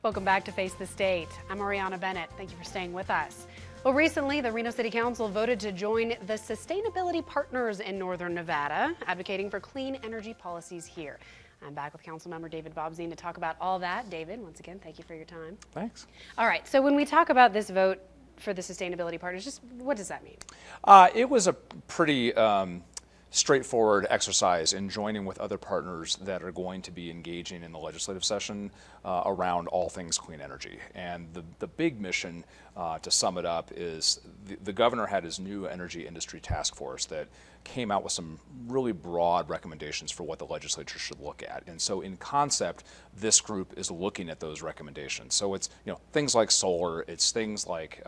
Welcome back to Face the State. I'm Ariana Bennett. Thank you for staying with us. Well, recently, the Reno City Council voted to join the Sustainability Partners in Northern Nevada, advocating for clean energy policies here. I'm back with Councilmember David Bobzien to talk about all that. David, once again, thank you for your time. Thanks. All right, so when we talk about this vote for the Sustainability Partners, just what does that mean? It was a pretty straightforward exercise in joining with other partners that are going to be engaging in the legislative session around all things clean energy. And the big mission, to sum it up, is the governor had his new energy industry task force that came out with some really broad recommendations for what the legislature should look at. And so in concept, this group is looking at those recommendations. So it's things like solar, it's things like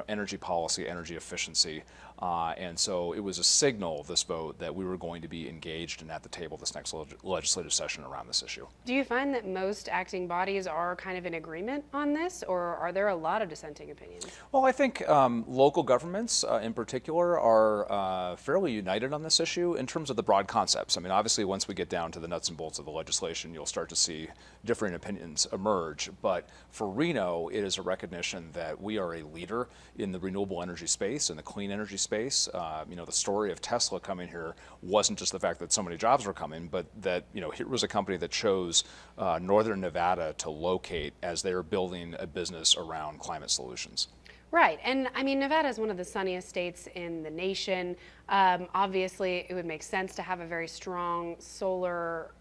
energy policy, energy efficiency. And so it was a signal, this vote, that we were going to be engaged and at the table this next legislative session around this issue. Do you find that most acting bodies are kind of in agreement on this, or are there a lot of dissenting opinions? Well, I think local governments in particular are fairly united on this issue in terms of the broad concepts. I mean, obviously, once we get down to the nuts and bolts of the legislation, you'll start to see differing opinions emerge. But for Reno, it is a recognition that we are a leader in the renewable energy space and the clean energy space. The story of Tesla coming here wasn't just the fact that so many jobs were coming, but that here was a company that chose Northern Nevada to locate as they were building a business around climate solutions. Right, and I mean, Nevada is one of the sunniest states in the nation. Obviously, it would make sense to have a very strong solar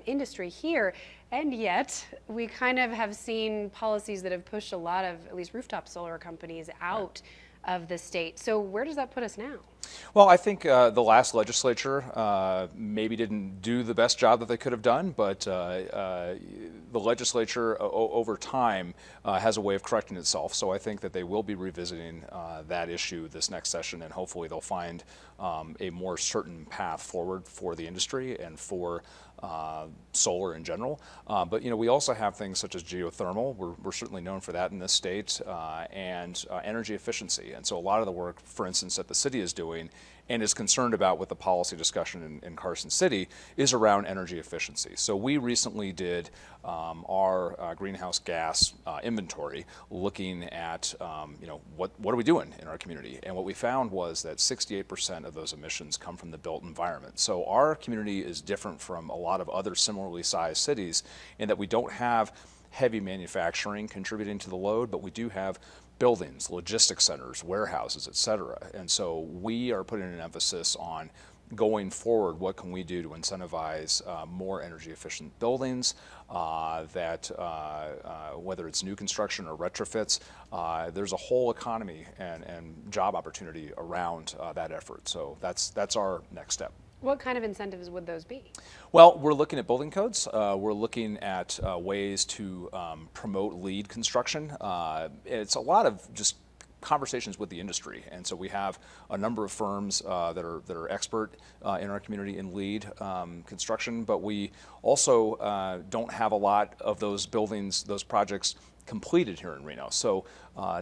industry here, and yet we kind of have seen policies that have pushed a lot of, at least rooftop solar companies, out of the state. So where does that put us now? Well, I think the last legislature maybe didn't do the best job that they could have done, but the legislature over time has a way of correcting itself. So I think that they will be revisiting that issue this next session, and hopefully they'll find a more certain path forward for the industry and for solar in general. But we also have things such as geothermal. We're certainly known for that in this state, and energy efficiency. And so a lot of the work, for instance, that the city is doing and is concerned about with the policy discussion in Carson City is around energy efficiency. So we recently did our greenhouse gas inventory, looking at what are we doing in our community, and what we found was that 68% of those emissions come from the built environment. So our community is different from a lot of other similarly sized cities in that we don't have heavy manufacturing contributing to the load, but we do have buildings, logistics centers, warehouses, et cetera. And so we are putting an emphasis on going forward, what can we do to incentivize more energy efficient buildings that whether it's new construction or retrofits, there's a whole economy and job opportunity around that effort. So that's our next step. What kind of incentives would those be? Well, we're looking at building codes. We're looking at ways to promote LEED construction. It's a lot of just conversations with the industry, and so we have a number of firms that are expert in our community in LEED construction, but we also don't have a lot of those buildings, those projects completed here in Reno. So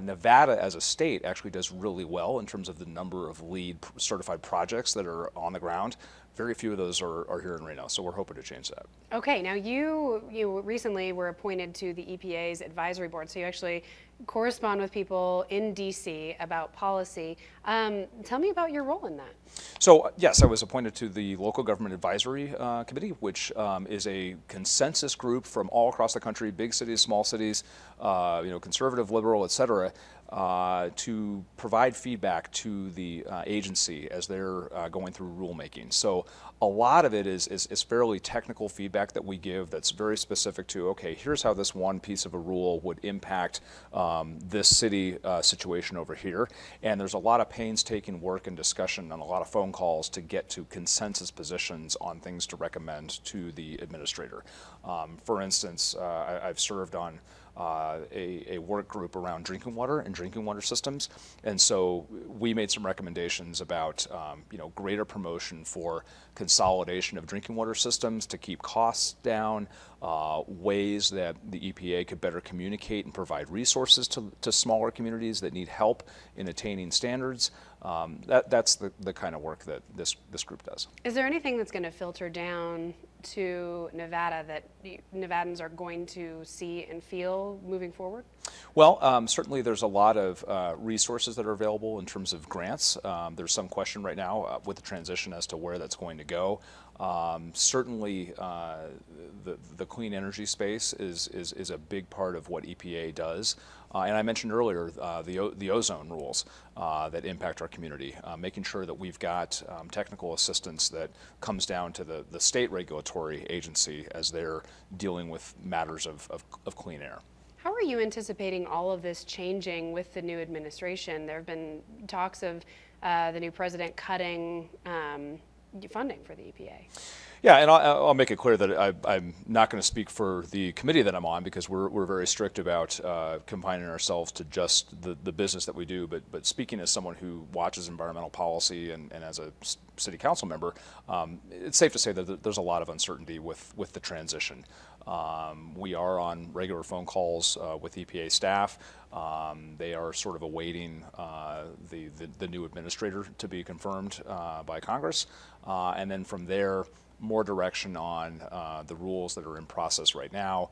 Nevada as a state actually does really well in terms of the number of LEED certified projects that are on the ground. Very few of those are here in Reno, so we're hoping to change that. Okay, now you recently were appointed to the EPA's Advisory Board, so you actually correspond with people in DC about policy. Tell me about your role in that. So yes, I was appointed to the Local Government Advisory Committee, which is a consensus group from all across the country, big cities, small cities, conservative, liberal, et cetera, to provide feedback to the agency as they're going through rulemaking. So a lot of it is fairly technical feedback that we give that's very specific to, okay, here's how this one piece of a rule would impact this city situation over here. And there's a lot of painstaking work and discussion and a lot of phone calls to get to consensus positions on things to recommend to the administrator. For instance, I've served on a work group around drinking water and drinking water systems, and so we made some recommendations about greater promotion for consolidation of drinking water systems to keep costs down, ways that the EPA could better communicate and provide resources to smaller communities that need help in attaining standards. That's the kind of work that this group does. Is there anything that's going to filter down to Nevada that Nevadans are going to see and feel moving forward? Well, certainly there's a lot of resources that are available in terms of grants. There's some question right now with the transition as to where that's going to go. Certainly, the clean energy space is a big part of what EPA does. And I mentioned earlier the ozone rules that impact our community, making sure that we've got technical assistance that comes down to the state regulatory agency as they're dealing with matters of clean air. How are you anticipating all of this changing with the new administration? There have been talks of the new president cutting funding for the EPA. Yeah, and I'll make it clear that I'm not going to speak for the committee that I'm on, because we're very strict about confining ourselves to just the business that we do. But speaking as someone who watches environmental policy and as a city council member, it's safe to say that there's a lot of uncertainty with the transition. We are on regular phone calls with EPA staff. They are sort of awaiting the new administrator to be confirmed by Congress, and then from there, more direction on the rules that are in process right now,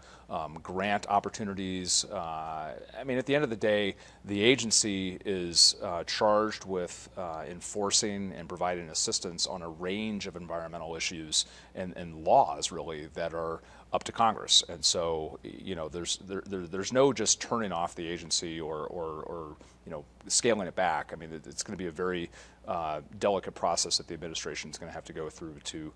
grant opportunities. I mean, at the end of the day, the agency is charged with enforcing and providing assistance on a range of environmental issues and laws, really, that are up to Congress. And so, you know, there's no just turning off the agency or you know, scaling it back. I mean, it's going to be a very delicate process that the administration is going to have to go through to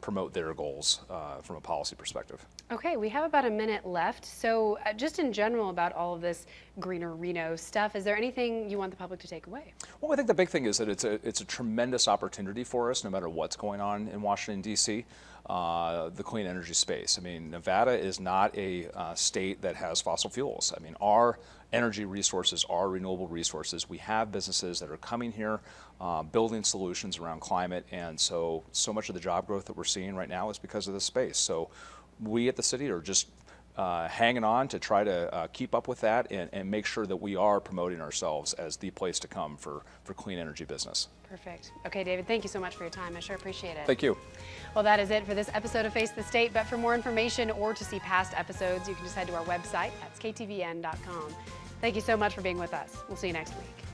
promote their goals from a policy perspective. Okay, we have about a minute left. So just in general about all of this greener Reno stuff, is there anything you want the public to take away? Well, I think the big thing is that it's a tremendous opportunity for us, no matter what's going on in Washington, D.C., the clean energy space. I mean, Nevada is not a state that has fossil fuels. I mean, our energy resources are renewable resources. We have businesses that are coming here, building solutions around climate, and so much of the job growth that we're seeing right now is because of this space. So we at the city are just hanging on to try to keep up with that and make sure that we are promoting ourselves as the place to come for clean energy business. Perfect. Okay, David, thank you so much for your time. I sure appreciate it. Thank you. Well, that is it for this episode of Face the State, but for more information or to see past episodes, you can just head to our website. That's ktvn.com. Thank you so much for being with us. We'll see you next week.